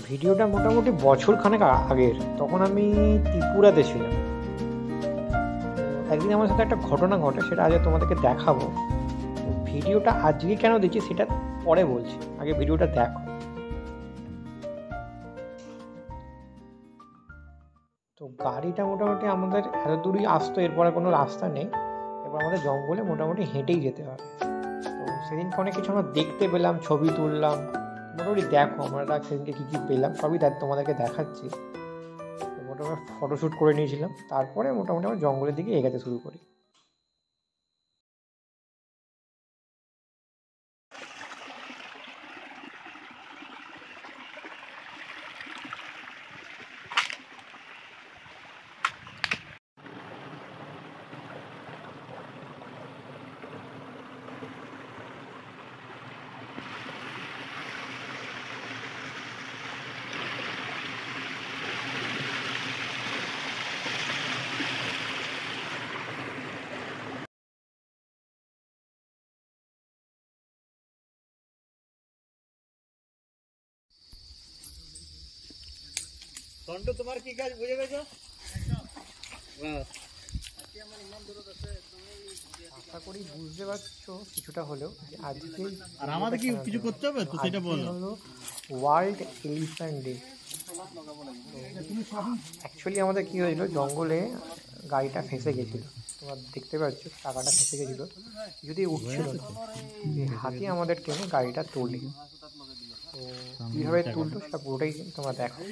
ভিডিওটা মোটামুটি বছর খানেক আগের। তখন আমি ত্রিপুরাতে ছিলাম। একদিন আমার সাথে একটা ঘটনা ঘটে, সেটা আজ তোমাদেরকে দেখাবো। ভিডিওটা আজকে কেন দিচ্ছি সেটা পরে বলছি, আগে ভিডিওটা দেখো। তো গাড়িটা মোটামুটি আমাদের এত দূরই আসতো, এরপরে কোনো রাস্তা নেই, এবার আমাদের জঙ্গলে মোটামুটি হেঁটেই যেতে হবে। তো সেদিনকে অনেক কিছু আমরা দেখতে পেলাম, ছবি তুললাম। মোটামুটি দেখো আমরা সেদিনকে কী কী পেলাম সবই তোমাদেরকে দেখাচ্ছি। মোটামুটি ফটোশ্যুট করে নিয়েছিলাম, তারপরে মোটামুটি আমরা জঙ্গলের দিকে এগোতে শুরু করি। কন্টু তোমার কি কাজ বুঝে গেছো? আশা করি বুঝতে পারছো কিছুটা হলেও যে আজকে আর আমাদের কি কিছু করতে হবে তো সেটা বলো। হলো ওয়ার্ল্ড এলিফ্যান্ট ডে। অ্যাকচুয়ালি আমাদের কী হয়েছিল, জঙ্গলে গাড়িটা ফেঁসে গেছিলো, তোমরা দেখতে পাচ্ছ চাকাটা ফেঁসে গেছিলো, যদি উঠছিল না, হাতি আমাদের টেনে গাড়িটা তোলে। তো কীভাবে তুললো সেটা পুরোটাই তোমরা দেখো।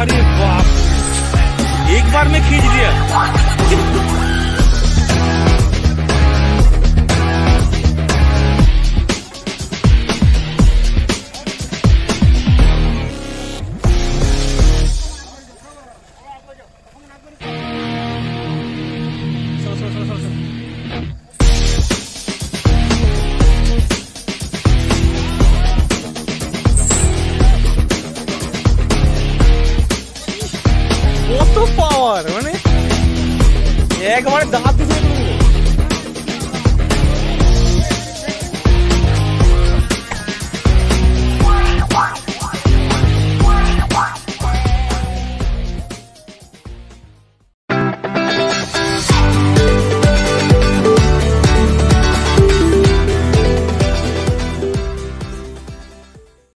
अरे बाप, एक बार में खींच दिया। কত পাওয়ার, মানে একবারে